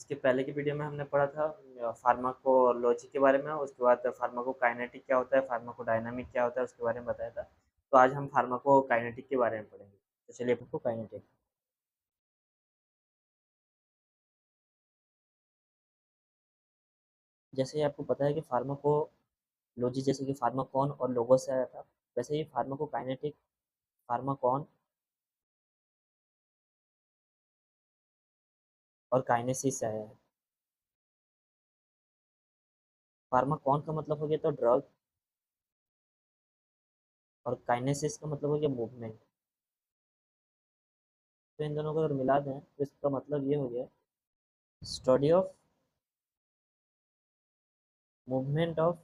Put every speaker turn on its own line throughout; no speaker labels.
इसके पहले की वीडियो में हमने पढ़ा था फार्माकोलॉजी के बारे में, उसके बाद फार्माकोकाइनेटिक क्या होता है, फार्माकोडायनामिक क्या होता है उसके बारे में बताया था। तो आज हम फार्माकोकाइनेटिक के बारे में पढ़ेंगे। तो चलिए फार्माकोकाइनेटिक। जैसे ही आपको पता है कि फार्माकोलॉजी जैसे कि फार्माकॉन और लोगो से आया था, वैसे ही फार्माकोकाइनेटिक फार्माकॉन और काइनेसिस से आया है। फार्माकॉन का मतलब हो गया तो ड्रग, और काइनेसिस का मतलब हो गया मूवमेंट। तो इन दोनों को अगर मिला दें तो इसका मतलब ये हो गया study of movement of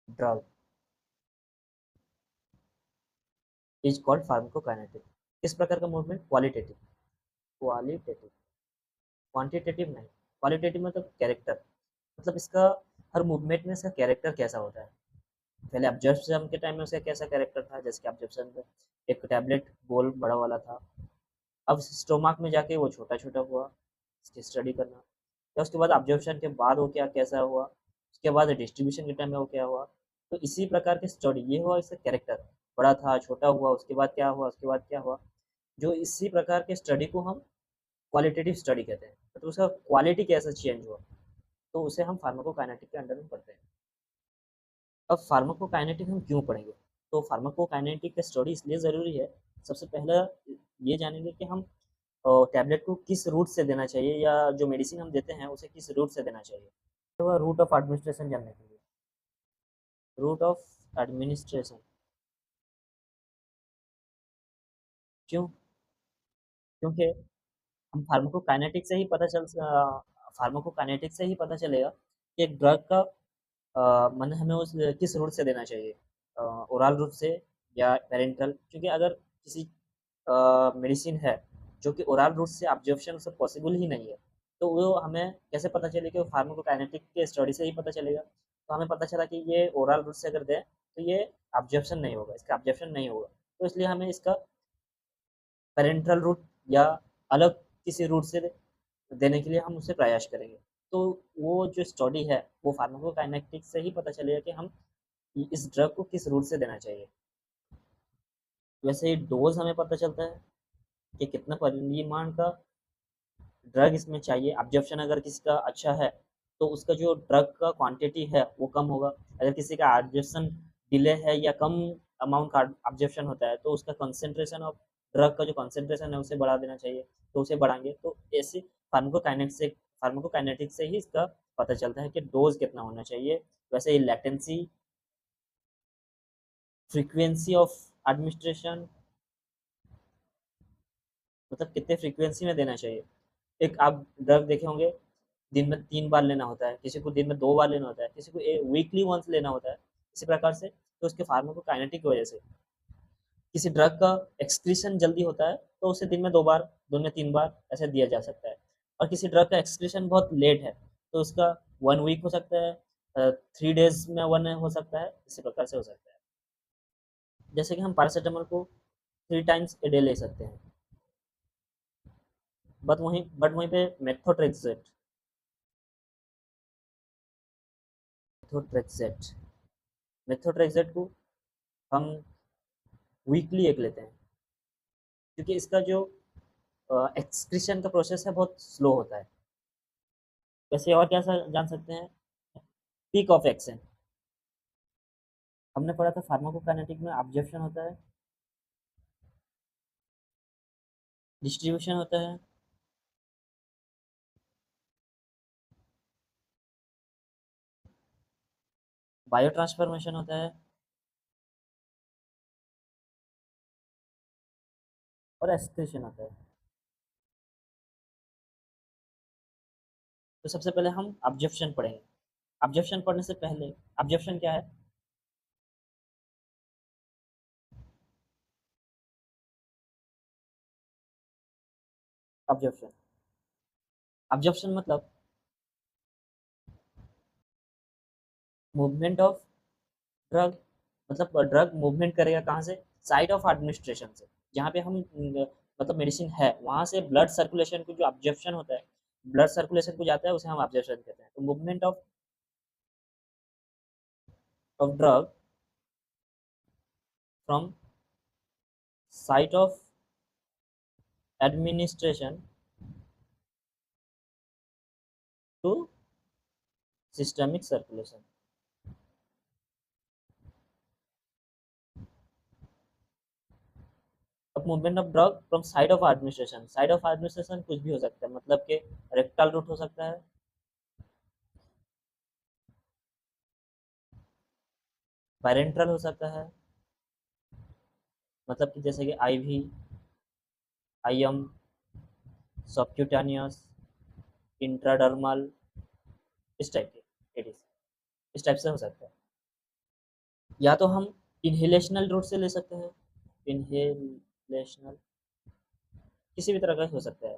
drug is called pharmacokinetic. किस प्रकार का मूवमेंट? क्वालिटेटिव। क्वालिटेटिव, क्वांटिटेटिव नहीं। क्वालिटेटिव मतलब कैरेक्टर, मतलब इसका हर मूवमेंट में इसका कैरेक्टर कैसा होता है। पहले ऑब्जर्वेशन के टाइम में उसका कैसा कैरेक्टर था, जैसे कि ऑब्जर्वेशन में एक टैबलेट गोल बड़ा वाला था, अब स्टोमक में जाके वो छोटा छोटा हुआ, इसकी स्टडी करना। या उसके बाद ऑब्जर्वेशन के बाद वो क्या कैसा हुआ, उसके बाद डिस्ट्रीब्यूशन के टाइम में वो क्या हुआ। तो इसी प्रकार की स्टडी ये हुआ, इसका कैरेक्टर बड़ा था छोटा हुआ, उसके बाद क्या हुआ, उसके बाद क्या हुआ। जो इसी प्रकार के स्टडी को हम क्वालिटेटिव स्टडी कहते हैं, तो उसका क्वालिटी कैसे चेंज हुआ, तो उसे हम फार्माकोकाइनेटिक के अंडर में पढ़ते हैं। अब फार्माकोकाइनेटिक हम क्यों पढ़ेंगे? तो फार्माकोकाइनेटिक का स्टडी इसलिए ज़रूरी है, सबसे पहला ये जानेंगे कि हम टैबलेट को किस रूट से देना चाहिए, या जो मेडिसिन हम देते हैं उसे किस रूट से देना चाहिए। तो रूट ऑफ एडमिनिस्ट्रेशन जानने के लिए, रूट ऑफ एडमिनिस्ट्रेशन क्यों? क्योंकि हम फार्माकोकाइनेटिक से ही पता चलेगा कि एक ड्रग का मन हमें उस किस रूट से देना चाहिए, ओरल रूट से या पेरेंटल। क्योंकि अगर किसी मेडिसिन है जो कि ओरल रूट से ऑब्जर्प्शन से पॉसिबल ही नहीं है, तो वो हमें कैसे पता चलेगा? वो फार्माकोकाइनेटिक के स्टडी से ही पता चलेगा। तो हमें पता चला कि ये ओरल रूट से अगर दें तो ये ऑब्जर्प्शन नहीं होगा, इसका ऑब्जर्प्शन नहीं होगा, तो इसलिए हमें इसका पेरेंटल रूट या अलग किसी रूट से देने के लिए हम उसे प्रयास करेंगे। तो वो जो स्टडी है वो फार्माकोकाइनेटिक्स से ही पता चलेगा कि हम इस ड्रग को किस रूट से देना चाहिए। वैसे ही डोज हमें पता चलता है कि कितना परिमाण का ड्रग इसमें चाहिए। ऑब्जर्प्शन अगर किसी का अच्छा है तो उसका जो ड्रग का क्वांटिटी है वो कम होगा। अगर किसी का ऑब्जर्प्शन डिले है या कम अमाउंट का ऑब्जर्प्शन होता है, तो उसका कंसेंट्रेशन ऑफ ड्रग का जो कंसेंट्रेशन है उसे बढ़ा देना चाहिए, तो उसे बढ़ाएंगे। तो ऐसे फार्माकोकाइनेटिक्स से ही इसका पता चलता है कि डोज कितना होना चाहिए। वैसे ही लेटेंसी, फ्रीक्वेंसी ऑफ एडमिनिस्ट्रेशन, मतलब कितने फ्रीक्वेंसी में देना चाहिए। एक आप ड्रग देखे होंगे, दिन में 3 बार लेना होता है, किसी को दिन में 2 बार लेना होता है, किसी को वीकली वंस लेना होता है। इसी प्रकार से तो उसके फार्माकोकाइनेटिक की वजह से किसी ड्रग का एक्सक्रीशन जल्दी होता है, तो उसे दिन में 2 बार, दिन में 3 बार ऐसे दिया जा सकता है। और किसी ड्रग का एक्सक्रीशन बहुत लेट है, तो उसका 1 वीक हो सकता है, 3 डेज में 1 हो सकता है, इसी प्रकार से हो सकता है। जैसे कि हम पैरासिटामोल को 3 टाइम्स ए डे ले सकते हैं। बट वहीं पे मेथोट्रेक्सेट मेथोट्रेक्सेट को हम वीकली एक लेते हैं, क्योंकि इसका जो एक्सक्रीशन का प्रोसेस है बहुत स्लो होता है। वैसे और क्या जान सकते हैं? पीक ऑफ एक्शन, हमने पढ़ा था फार्माकोकाइनेटिक में ऑब्जर्प्शन होता है, डिस्ट्रीब्यूशन होता है, बायो ट्रांसफॉर्मेशन होता है, और एक्सक्रीशन होता है। तो सबसे पहले हम ऑब्जर्प्शन पढ़ेंगे। ऑब्जर्प्शन पढ़ने से पहले, ऑब्जर्प्शन क्या है? ऑब्जर्प्शन ऑब्जर्प्शन मतलब मूवमेंट ऑफ ड्रग, मतलब ड्रग मूवमेंट करेगा कहाँ से? साइट ऑफ एडमिनिस्ट्रेशन से, जहाँ पे हम मतलब मेडिसिन है, वहाँ से ब्लड सर्कुलेशन को जो ऑब्जर्प्शन होता है, ब्लड सर्कुलेशन को जाता है, उसे हम ऑब्जर्प्शन कहते हैं। तो movement of drug from site of administration to systemic circulation. अब movement of drug from side of administration, side of administration कुछ भी हो सकता है, मतलब कि रेक्टल रूट हो सकता है, पैरेंट्रल हो सकता है, मतलब कि जैसे कि आईवी, आईएम, सबक्यूटानियस, इंट्राडर्मल, इस टाइप के एडिस, इस टाइप से हो सकता है। या तो हम इनहेलेशनल रूट से ले सकते हैं, इनहेलेशनल, किसी भी तरह का हो सकता है,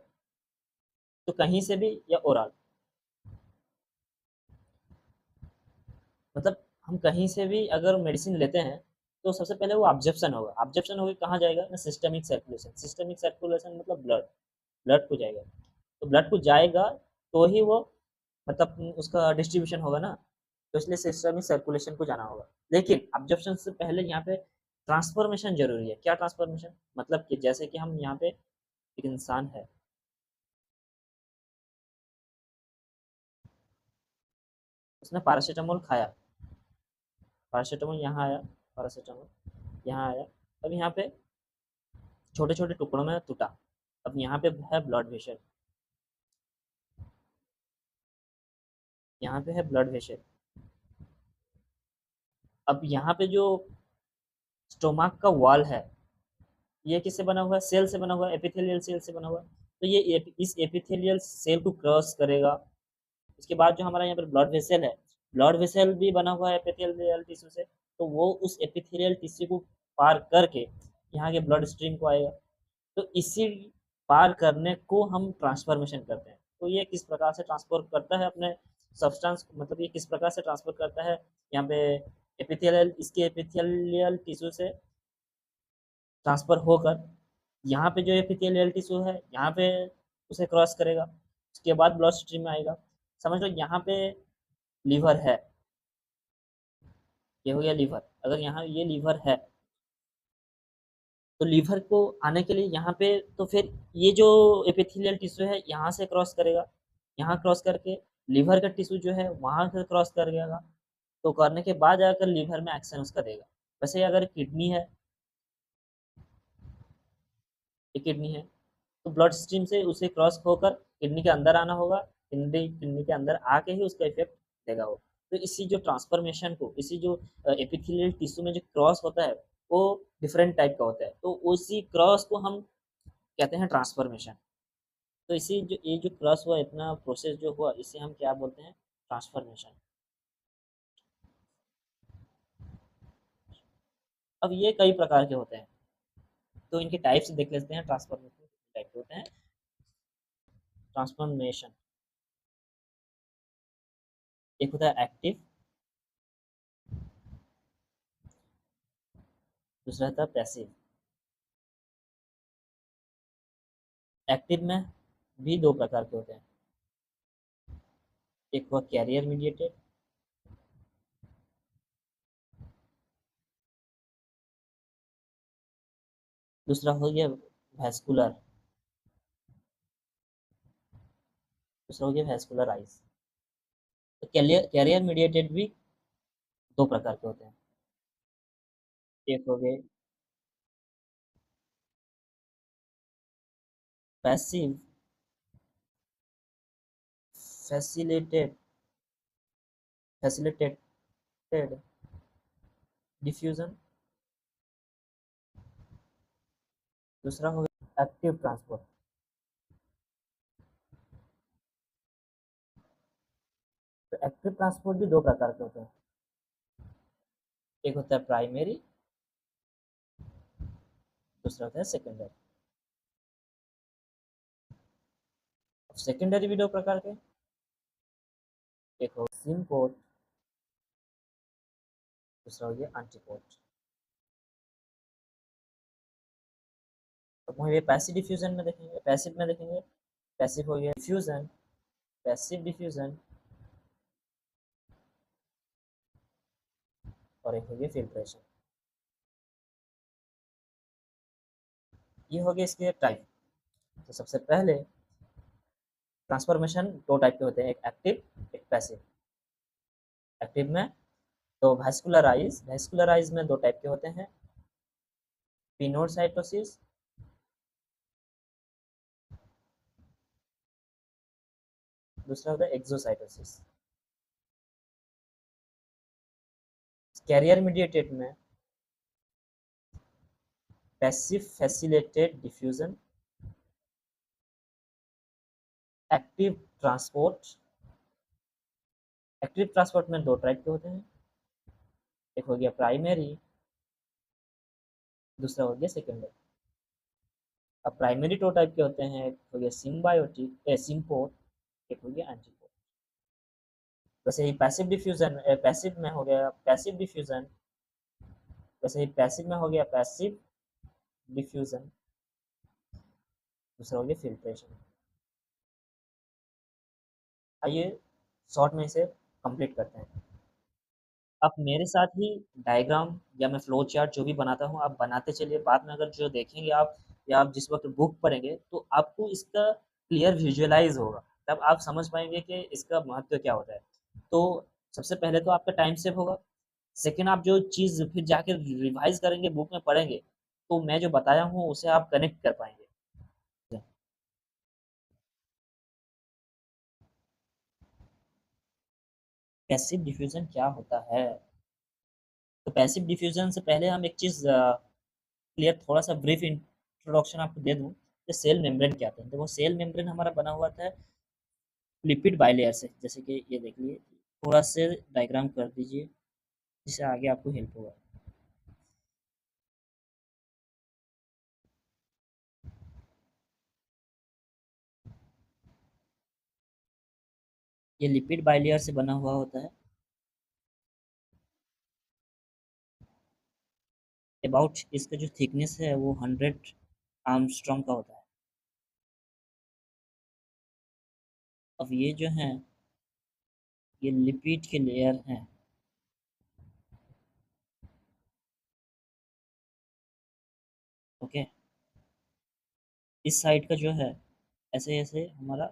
तो कहीं से भी, या ओरल, मतलब हम कहीं से भी अगर मेडिसिन लेते हैं तो सबसे पहले वो ऑब्जर्प्शन होगा, ऑब्जर्प्शन होकर कहाँ जाएगा ना, सिस्टमिक सर्कुलेशन, सिस्टमिक सर्कुलेशन मतलब ब्लड, ब्लड को जाएगा, तो ब्लड को जाएगा तो ही वो, मतलब उसका डिस्ट्रीब्यूशन होगा ना, तो इसलिए सिस्टमिक सर्कुलेशन को जाना होगा। लेकिन ऑब्जर्प्शन से पहले यहाँ पे ट्रांसफॉर्मेशन जरूरी है। क्या ट्रांसफॉर्मेशन, मतलब कि जैसे कि हम यहाँ पे एक इंसान है, उसने पैरासीटामोल खाया, पैरासीटामोल यहाँ आया, पैरासीटामोल यहाँ आया, अब यहाँ पे छोटे छोटे टुकड़ों में टूटा, अब यहाँ पे है ब्लड वेसल, यहाँ पे है ब्लड वेसल, अब यहाँ पे जो स्टोमक का वॉल है, ये किससे बना हुआ है, सेल से बना हुआ है, एपिथेलियल सेल से बना हुआ है, तो ये इस एपिथेलियल सेल को क्रॉस करेगा। उसके बाद जो हमारा यहाँ पर ब्लड वेसल है, ब्लड वेसल भी बना हुआ है एपिथेलियल टिश्यू से, तो वो उस एपिथेलियल टिश्यू को पार करके यहाँ के ब्लड स्ट्रीम को आएगा, तो इसी पार करने को हम ट्रांसफॉर्मेशन करते हैं। तो ये किस प्रकार से ट्रांसफर करता है अपने सब्सटेंस, मतलब ये किस प्रकार से ट्रांसफर करता है, यहाँ पे एपिथेलियल, इसके एपिथेलियल टिश्यू से ट्रांसफर होकर यहाँ पे जो एपिथेलियल टिश्यू है, यहाँ पे उसे क्रॉस करेगा, उसके बाद ब्लड स्ट्रीम में आएगा। समझ लो यहाँ पे लीवर है, ये हो गया लीवर, अगर यहाँ ये लीवर है, तो लीवर को आने के लिए यहाँ पे, तो फिर ये जो एपिथेलियल टिश्यू है यहाँ से क्रॉस करेगा, यहाँ क्रॉस करके लीवर का टिश्यू जो है वहाँ से क्रॉस कर गया, तो करने के बाद जाकर लीवर में एक्शन उसका देगा। वैसे अगर किडनी है, ये किडनी है, तो ब्लड स्ट्रीम से उसे क्रॉस होकर किडनी के अंदर आना होगा, किडनी किडनी के अंदर आके ही उसका इफेक्ट देगा वो। तो इसी जो ट्रांसफॉर्मेशन को, इसी जो एपिथेलियल टिश्यू में जो क्रॉस होता है, वो डिफरेंट टाइप का होता है, तो उसी क्रॉस को हम कहते हैं ट्रांसफॉर्मेशन। तो इसी जो ये जो क्रॉस हुआ, इतना प्रोसेस जो हुआ, इसे हम क्या बोलते हैं, ट्रांसफॉर्मेशन। अब ये कई प्रकार के होते हैं, तो इनके टाइप्स देख लेते हैं, ट्रांसफॉर्मेशन टाइप के होते हैं। ट्रांसफॉर्मेशन, एक होता है एक्टिव, दूसरा होता है पैसिव। एक्टिव में भी दो प्रकार के होते हैं, एक हुआ कैरियर मीडिएटेड, दूसरा हो गया वैस्कुलर, दूसरा हो गया वैस्कुलराइज। तो कैरियर मीडिएटेड भी दो प्रकार के होते हैं, एक हो गए पैसिव फैसिलिटेड फैसिलिटेटेड डिफ्यूजन, दूसरा हो गया एक्टिव ट्रांसपोर्ट। तो एक्टिव ट्रांसपोर्ट भी दो प्रकार के होते हैं, एक होता है प्राइमरी, दूसरा होता है सेकेंडरी। सेकेंडरी भी दो प्रकार के, एक हो सिम्पोर्ट, दूसरा हो गया एंटीपोर्ट। तो वहीं पैसिव डिफ्यूजन में देखेंगे, पैसिव में देखेंगे, पैसिव हो गया डिफ्यूजन, पैसिव डिफ्यूजन, और एक हो गया फिल्ट्रेशन। ये हो गया इसके टाइप। तो सबसे पहले ट्रांसफॉर्मेशन दो टाइप के होते हैं, एक एक्टिव एक पैसिव। एक्टिव में तो वैस्कुलराइज, वैस्कुलराइज में दो टाइप के होते हैं, पिनोसाइटोसिस, दूसरा होता है एक्सोसाइटोसिस। कैरियर मीडिएटेड में passive facilitated diffusion, active transport. Active transport में दो टाइप के होते हैं, एक हो गया प्राइमरी, दूसरा हो गया सेकेंडरी। अब प्राइमरी दो टाइप के होते हैं, एक हो गया सिम्बायोटिक सिम्पोर्ट, एक हो गया एंटीपोर्ट। वैसे ही पैसिव डिफ्यूजन, पैसिव में हो गया पैसिव डिफ्यूजन, वैसे ही पैसिव में हो गया पैसिव डिफ्यूजन, दूसरा हो गया फिल्ट्रेशन। आइए शॉर्ट में इसे कंप्लीट करते हैं। आप मेरे साथ ही डायग्राम या मैं फ्लो चार्ट जो भी बनाता हूँ आप बनाते चलिए, बाद में अगर जो देखेंगे आप या आप जिस वक्त बुक पढ़ेंगे तो आपको इसका क्लियर विजुअलाइज होगा, तब आप समझ पाएंगे कि इसका महत्व क्या होता है। तो सबसे पहले तो आपका टाइम सेव होगा, सेकेंड आप जो चीज़ फिर जाकर रिवाइज करेंगे बुक में पढ़ेंगे तो मैं जो बताया हूँ उसे आप कनेक्ट कर पाएंगे। पैसिव डिफ्यूजन क्या होता है? तो पैसिव डिफ्यूजन से पहले हम एक चीज़ क्लियर, थोड़ा सा ब्रीफ इंट्रोडक्शन आपको दे दूं कि सेल मेम्ब्रेन क्या होता है। तो वो सेल मेम्ब्रेन हमारा बना हुआ था लिपिड बाइलेयर से, जैसे कि ये देख लीजिए, थोड़ा से डायग्राम कर दीजिए जिससे आगे आपको हेल्प होगा। ये लिपिड बाइलेयर से बना हुआ होता है, अबाउट इसका जो थिकनेस है वो 100 आर्मस्ट्रॉन्ग का होता है। अब ये जो है ये लिपिड के लेयर हैं, ओके। इस साइड का जो है ऐसे ऐसे हमारा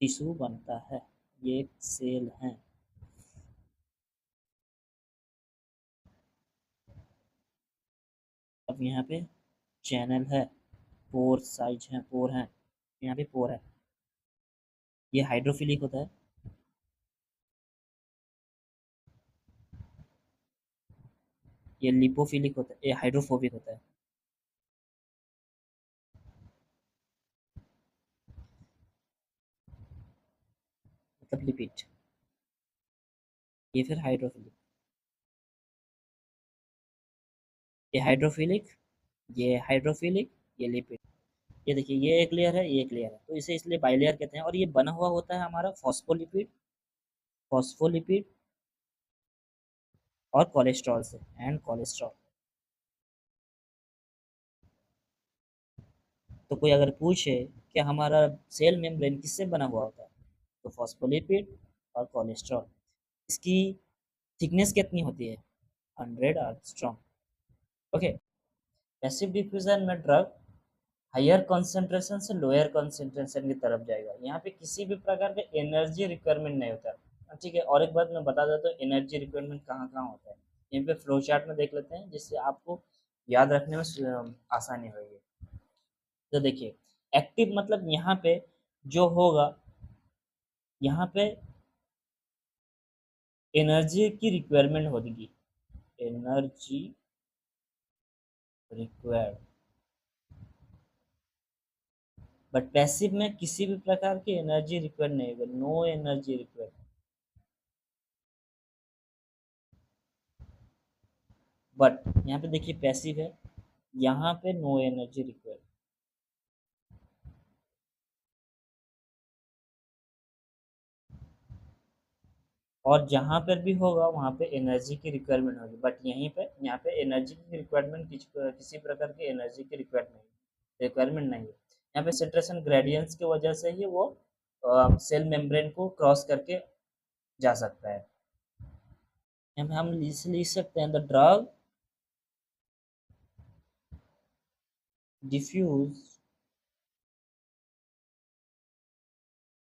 टिश्यू बनता है, ये एक सेल है। अब यहाँ पे चैनल है, पोर साइज है, पोर है, यहाँ पे पोर है। ये हाइड्रोफिलिक होता है, ये लिपोफिलिक होता है, ये हाइड्रोफोबिक होता है। मतलब लिपिड। ये फिर हाइड्रोफिलिक, ये हाइड्रोफिलिक, ये हाइड्रोफिलिक, ये लिपिड। ये देखिए ये एक लेयर है, ये एक लेयर है, तो इसे इसलिए बाइलेयर कहते हैं। और ये बना हुआ होता है हमारा फॉस्फोलिपिड, फॉस्फोलिपिड और कोलेस्ट्रॉल से, एंड कोलेस्ट्रॉल। तो कोई अगर पूछे कि हमारा सेल मेम्ब्रेन किससे बना हुआ होता है, तो फॉस्फोलिपिड और कोलेस्ट्रॉल। इसकी थिकनेस कितनी होती है? 100 आर्मस्ट्रॉन्ग, ओके। पैसिव डिफ्यूजन में ड्रग हायर कंसंट्रेशन से लोअर कंसंट्रेशन की तरफ जाएगा, यहाँ पे किसी भी प्रकार का एनर्जी रिक्वायरमेंट नहीं होता। ठीक है, और एक बात मैं बता देता हूँ एनर्जी रिक्वायरमेंट कहाँ कहाँ होता है, यहाँ पे फ्लो चार्ट में देख लेते हैं जिससे आपको याद रखने में आसानी होगी। तो देखिए एक्टिव मतलब यहाँ पे जो होगा, यहाँ पे एनर्जी की रिक्वायरमेंट होगी, एनर्जी रिक्वायर्ड। बट पैसिव में किसी भी प्रकार की एनर्जी रिक्वायर्ड नहीं होगा, नो एनर्जी रिक्वायर्ड। बट यहाँ पे देखिए पैसिव है, यहाँ पे नो एनर्जी रिक्वायर्ड। और जहाँ पर भी होगा वहाँ पे एनर्जी की रिक्वायरमेंट होगी, बट यहीं पे यहाँ पे एनर्जी की रिक्वायरमेंट किसी प्रकार की एनर्जी की रिक्वायरमेंट नहीं। रिक्वायरमेंट नहीं है। यहाँ पे कंसंट्रेशन ग्रेडियंट्स की वजह से ही वो सेल मेम्ब्रेन को क्रॉस करके जा सकता है। यहाँ पे हम लिख सकते हैं the drug diffuse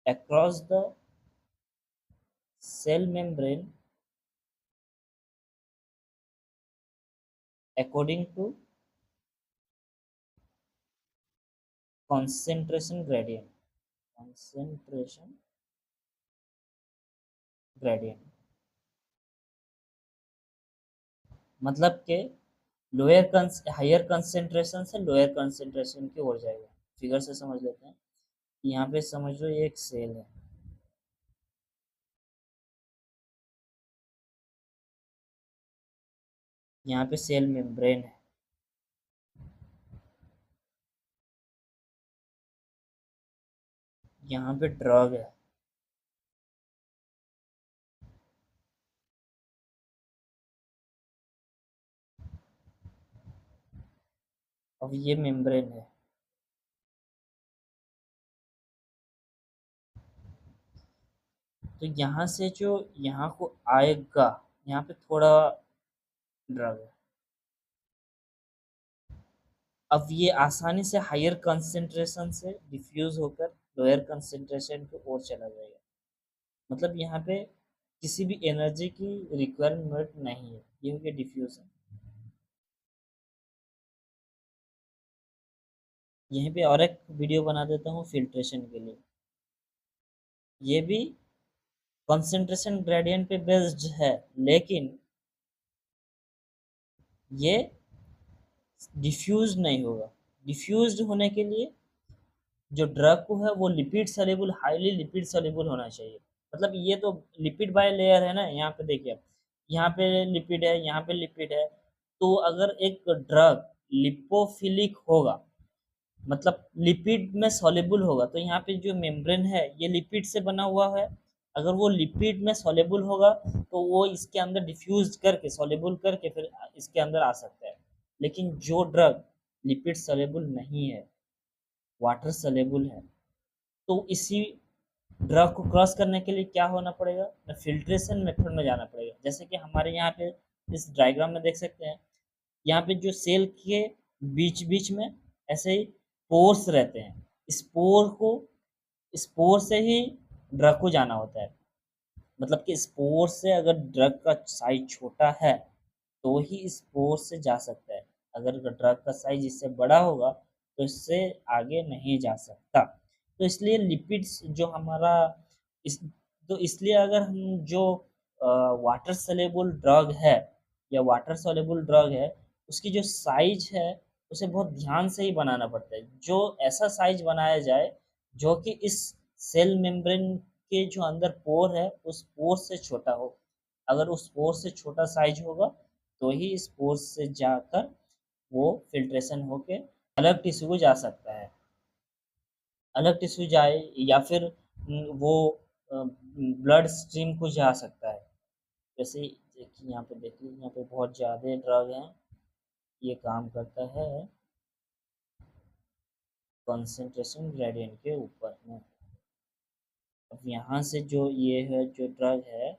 across the cell membrane according to concentration gradient, concentration gradient मतलब कि हायर कंसेंट्रेशन से लोअर कंसेंट्रेशन की ओर जाएगा। फिगर से समझ लेते हैं। यहाँ पे समझ लो ये एक सेल है, यहाँ पे सेल मेम्ब्रेन है, यहाँ पे ड्रग है, अब ये मेम्ब्रेन है। तो यहाँ से जो यहाँ को आएगा, यहाँ पे थोड़ा ड्रग है। अब ये आसानी से हायर कंसेंट्रेशन से डिफ्यूज होकर लोअर कंसेंट्रेशन की ओर चला जाएगा। मतलब यहाँ पे किसी भी एनर्जी की रिक्वायरमेंट नहीं है, ये हो गया डिफ्यूजन। यहीं पे और एक वीडियो बना देता हूँ फिल्ट्रेशन के लिए। ये भी कंसेंट्रेशन ग्रेडियंट पे बेस्ड है, लेकिन ये डिफ्यूज नहीं होगा। डिफ्यूज्ड होने के लिए जो ड्रग को है वो lipid soluble, highly lipid soluble होना चाहिए। मतलब ये तो लिपिड बाय लेयर है ना, यहाँ पे देखिए, यहाँ पे लिपिड है, यहाँ पे लिपिड है। तो अगर एक ड्रग लिपोफिलिक होगा, मतलब लिपिड में सॉल्युबल होगा, तो यहाँ पे जो मेम्ब्रेन है ये लिपिड से बना हुआ है। अगर वो लिपिड में सॉल्युबल होगा तो वो इसके अंदर डिफ्यूज करके सॉल्युबल करके फिर इसके अंदर आ सकता है। लेकिन जो ड्रग लिपिड सॉल्युबल नहीं है, वाटर सॉल्युबल है, तो इसी ड्रग को क्रॉस करने के लिए क्या होना पड़ेगा, फिल्ट्रेशन मेथड में जाना पड़ेगा। जैसे कि हमारे यहाँ पे इस डायग्राम में देख सकते हैं, यहाँ पे जो सेल के बीच बीच में ऐसे ही पोर्स रहते हैं। स्पोर से ही ड्रग को जाना होता है। मतलब कि स्पोर से अगर ड्रग का साइज छोटा है तो ही स्पोर से जा सकता है। अगर ड्रग का साइज इससे बड़ा होगा तो इससे आगे नहीं जा सकता। तो इसलिए लिपिड्स जो हमारा इस तो इसलिए अगर हम जो वाटर सॉल्युबल ड्रग है या वाटर सॉल्युबल ड्रग है, उसकी जो साइज है उसे बहुत ध्यान से ही बनाना पड़ता है। जो ऐसा साइज बनाया जाए जो कि इस सेल मेम्ब्रेन के जो अंदर पोर है उस पोर से छोटा हो। अगर उस पोर से छोटा साइज होगा तो ही इस पोर से जाकर वो फिल्ट्रेशन होके अलग टिश्यू को जा सकता है, अलग टिश्यू जाए, या फिर वो ब्लड स्ट्रीम को जा सकता है। जैसे देखिए यहाँ पे देखिए, यहाँ पे बहुत ज़्यादा ड्रग हैं। ये काम करता है कंसंट्रेशन ग्रेडियंट के ऊपर में। अब यहाँ से जो ये है जो ड्रग है,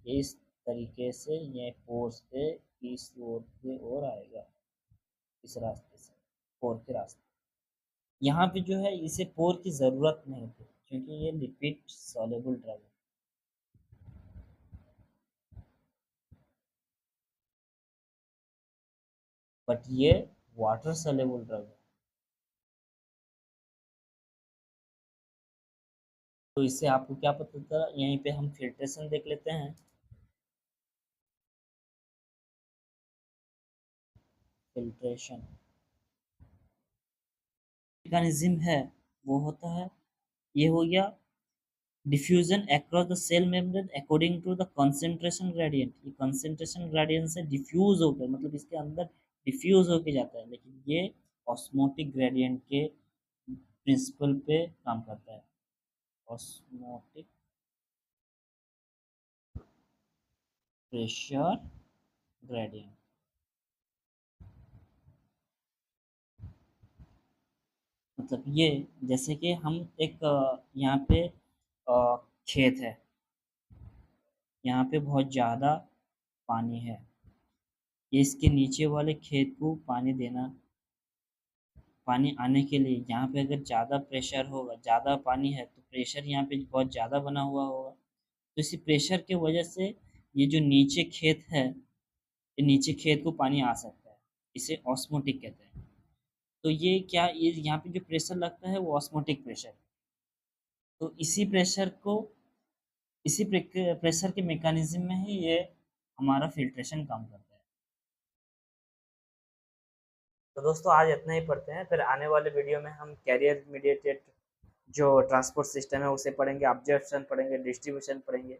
ये इस तरीके से ये पोर से इस ओर की ओर आएगा, इस रास्ते से, पोर के रास्ते। यहाँ पे जो है इसे पोर की ज़रूरत नहीं थी क्योंकि ये लिपिड सॉल्युबल ड्रग है। बट ये वाटर सॉल्युबल ड्रग है। तो इससे आपको क्या पता चला, यहीं पे हम फिल्ट्रेशन देख लेते हैं। फिल्ट्रेशन मैकेनिज्म है वो होता है, ये हो गया diffusion across the cell membrane according to the concentration gradient. ये कंसंट्रेशन ग्रेडियंट से डिफ्यूज होकर, मतलब इसके अंदर डिफ्यूज होकर जाता है, लेकिन ये ऑस्मोटिक ग्रेडियंट के प्रिंसिपल पे काम करता है। Osmotic pressure gradient. मतलब ये जैसे कि हम एक यहाँ पे खेत है, यहाँ पे बहुत ज़्यादा पानी है, ये इसके नीचे वाले खेत को पानी देना, पानी आने के लिए यहाँ पे अगर ज़्यादा प्रेशर होगा, ज़्यादा पानी है तो प्रेशर यहाँ पे बहुत ज़्यादा बना हुआ होगा, तो इसी प्रेशर की वजह से ये जो नीचे खेत है, ये नीचे खेत को पानी आ सकता है, इसे ऑस्मोटिक कहते हैं। तो ये क्या, ये यहाँ पे जो प्रेशर लगता है वो ऑस्मोटिक प्रेशर, तो इसी प्रेशर के मैकेनिज्म में ही ये हमारा फिल्ट्रेशन काम करता है। तो दोस्तों आज इतना ही पढ़ते हैं, फिर आने वाले वीडियो में हम कैरियर मीडिएटेड जो ट्रांसपोर्ट सिस्टम है उसे पढ़ेंगे, ऑब्जर्वेशन पढ़ेंगे, डिस्ट्रीब्यूशन पढ़ेंगे।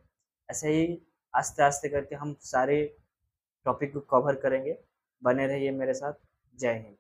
ऐसे ही आस्ते आस्ते करके हम सारे टॉपिक को कवर करेंगे। बने रहिए मेरे साथ। जय हिंद।